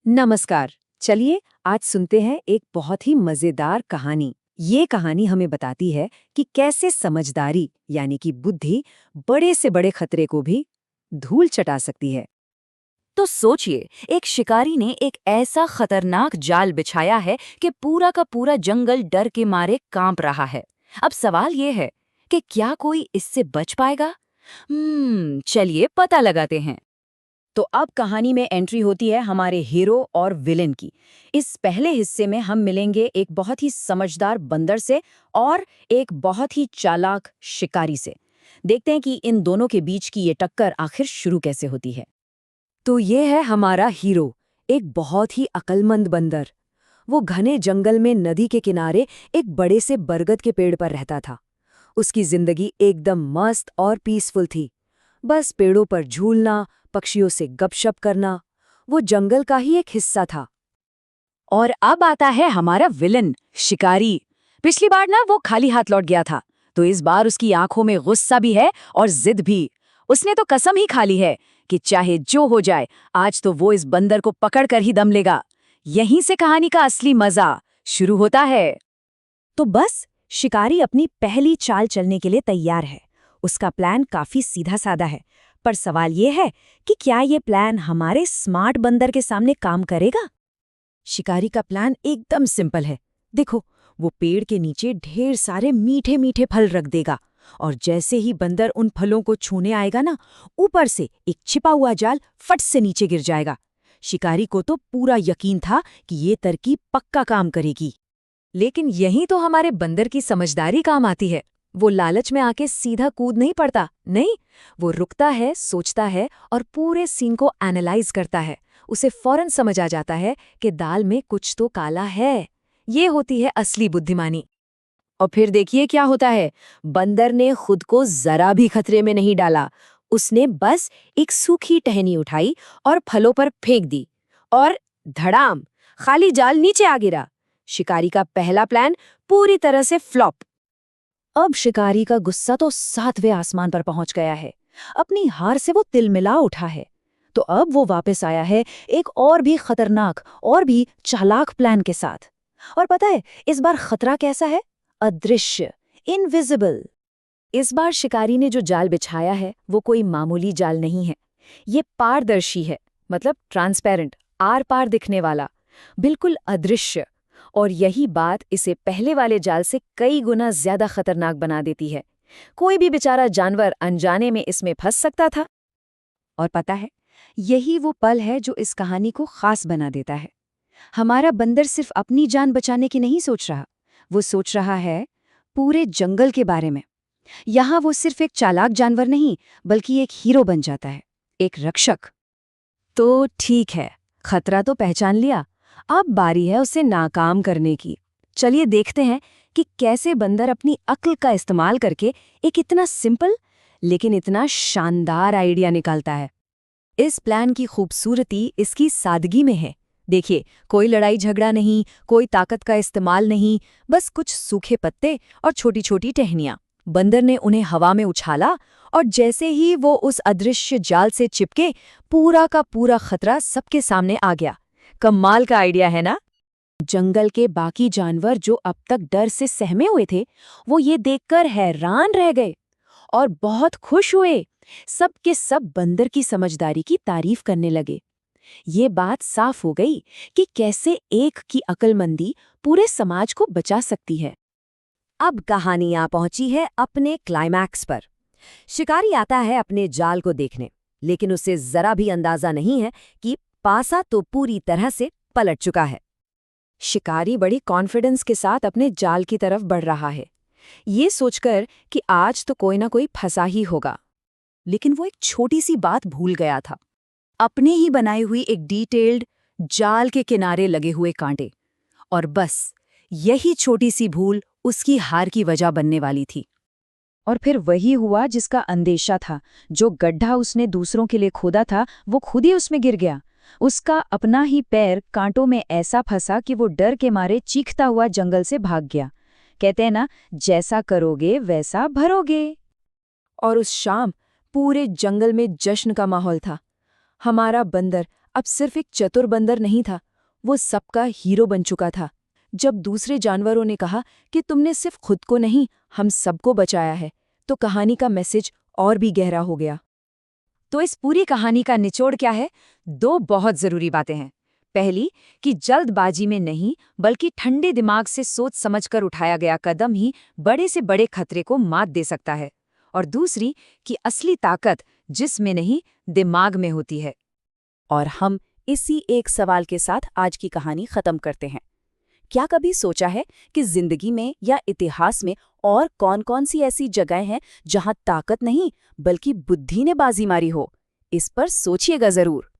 नमस्कार। चलिए आज सुनते हैं एक बहुत ही मजेदार कहानी। ये कहानी हमें बताती है कि कैसे समझदारी यानी कि बुद्धि बड़े से बड़े खतरे को भी धूल चटा सकती है। तो सोचिए, एक शिकारी ने एक ऐसा खतरनाक जाल बिछाया है कि पूरा का पूरा जंगल डर के मारे कांप रहा है। अब सवाल ये है कि क्या कोई इससे बच पाएगा? चलिए पता लगाते हैं। तो अब कहानी में एंट्री होती है हमारे हीरो और विलेन की। इस पहले हिस्से में हम मिलेंगे एक बहुत ही समझदार बंदर से और एक बहुत ही चालाक शिकारी से। देखते हैं कि इन दोनों के बीच की ये टक्कर आखिर शुरू कैसे होती है। तो ये है हमारा हीरो, एक बहुत ही अक्लमंद बंदर। वो घने जंगल में नदी के किनारे एक बड़े से बरगद के पेड़ पर रहता था। उसकी जिंदगी एकदम मस्त और पीसफुल थी। बस पेड़ों पर झूलना, पक्षियों से गपशप करना, वो जंगल का ही एक हिस्सा था। और अब आता है हमारा विलन, शिकारी। पिछली बार ना वो खाली हाथ लौट गया था, तो इस बार उसकी आंखों में गुस्सा भी है और जिद भी। उसने तो कसम ही खा ली है कि चाहे जो हो जाए, आज तो वो इस बंदर को पकड़ कर ही दम लेगा। यहीं से कहानी का असली मजा शुरू होता है। तो बस शिकारी अपनी पहली चाल चलने के लिए तैयार है। उसका प्लान काफी सीधा साधा है, पर सवाल ये है कि क्या ये प्लान हमारे स्मार्ट बंदर के सामने काम करेगा? शिकारी का प्लान एकदम सिंपल है। देखो, वो पेड़ के नीचे ढेर सारे मीठे मीठे फल रख देगा, और जैसे ही बंदर उन फलों को छूने आएगा ना, ऊपर से एक छिपा हुआ जाल फट से नीचे गिर जाएगा। शिकारी को तो पूरा यकीन था कि ये तरकीब पक्का काम करेगी। लेकिन यहीं तो हमारे बंदर की समझदारी काम आती है। वो लालच में आके सीधा कूद नहीं पड़ता, नहीं, वो रुकता है, सोचता है और पूरे सीन को एनालाइज करता है। उसे फौरन समझ आ जाता है कि दाल में कुछ तो काला है। ये होती है असली बुद्धिमानी। और फिर देखिए क्या होता है। बंदर ने खुद को जरा भी खतरे में नहीं डाला। उसने बस एक सूखी टहनी उठाई और फलों पर फेंक दी, और धड़ाम, खाली जाल नीचे आ गिरा। शिकारी का पहला प्लान पूरी तरह से फ्लॉप। अब शिकारी का गुस्सा तो 7वें आसमान पर पहुंच गया है। अपनी हार से वो तिलमिला उठा है। तो अब वो वापस आया है एक और भी खतरनाक और भी चालाक प्लान के साथ। और पता है इस बार खतरा कैसा है? अदृश्य, इनविजिबल। इस बार शिकारी ने जो जाल बिछाया है वो कोई मामूली जाल नहीं है। ये पारदर्शी है, मतलब ट्रांसपेरेंट, आर पार दिखने वाला, बिल्कुल अदृश्य। और यही बात इसे पहले वाले जाल से कई गुना ज्यादा खतरनाक बना देती है। कोई भी बेचारा जानवर अनजाने में इसमें फंस सकता था। और पता है, यही वो पल है जो इस कहानी को खास बना देता है। हमारा बंदर सिर्फ अपनी जान बचाने की नहीं सोच रहा, वो सोच रहा है पूरे जंगल के बारे में। यहाँ वो सिर्फ एक चालाक जानवर नहीं, बल्कि एक हीरो बन जाता है, एक रक्षक। तो ठीक है, खतरा तो पहचान लिया, अब बारी है उसे नाकाम करने की। चलिए देखते हैं कि कैसे बंदर अपनी अक्ल का इस्तेमाल करके एक इतना सिंपल लेकिन इतना शानदार आइडिया निकालता है। इस प्लान की खूबसूरती इसकी सादगी में है। देखिए, कोई लड़ाई झगड़ा नहीं, कोई ताकत का इस्तेमाल नहीं, बस कुछ सूखे पत्ते और छोटी छोटी टहनियां। बंदर ने उन्हें हवा में उछाला, और जैसे ही वो उस अदृश्य जाल से चिपके, पूरा का पूरा खतरा सबके सामने आ गया। कमाल का आइडिया है ना? जंगल के बाकी जानवर जो अब तक डर से सहमे हुए थे, वो ये देखकर हैरान रह गए और बहुत खुश हुए। सब के सब बंदर की समझदारी की तारीफ करने लगे। ये बात साफ हो गई कि कैसे एक की अक्लमंदी पूरे समाज को बचा सकती है। अब कहानी आ पहुंची है अपने क्लाइमैक्स पर। शिकारी आता है अपने जाल को देखने, लेकिन उसे जरा भी अंदाजा नहीं है कि पासा तो पूरी तरह से पलट चुका है। शिकारी बड़ी कॉन्फिडेंस के साथ अपने जाल की तरफ बढ़ रहा है, ये सोचकर कि आज तो कोई ना कोई फंसा ही होगा। लेकिन वो एक छोटी सी बात भूल गया था, अपने ही बनाई हुई एक डिटेल्ड जाल के किनारे लगे हुए कांटे। और बस यही छोटी सी भूल उसकी हार की वजह बनने वाली थी। और फिर वही हुआ जिसका अंदेशा था। जो गड्ढा उसने दूसरों के लिए खोदा था, वो खुद ही उसमें गिर गया। उसका अपना ही पैर कांटों में ऐसा फंसा कि वो डर के मारे चीखता हुआ जंगल से भाग गया। कहते हैं ना, जैसा करोगे वैसा भरोगे। और उस शाम पूरे जंगल में जश्न का माहौल था। हमारा बंदर अब सिर्फ एक चतुर बंदर नहीं था, वो सबका हीरो बन चुका था। जब दूसरे जानवरों ने कहा कि तुमने सिर्फ खुद को नहीं, हम सबको बचाया है, तो कहानी का मैसेज और भी गहरा हो गया। तो इस पूरी कहानी का निचोड़ क्या है? दो बहुत जरूरी बातें हैं। पहली कि जल्दबाजी में नहीं बल्कि ठंडे दिमाग से सोच समझकर उठाया गया कदम ही बड़े से बड़े खतरे को मात दे सकता है। और दूसरी कि असली ताकत जिस्म में नहीं दिमाग में होती है। और हम इसी एक सवाल के साथ आज की कहानी खत्म करते हैं। क्या कभी सोचा है कि जिंदगी में या इतिहास में और कौन-कौन सी ऐसी जगहें हैं जहां ताकत नहीं बल्कि बुद्धि ने बाजी मारी हो? इस पर सोचिएगा जरूर।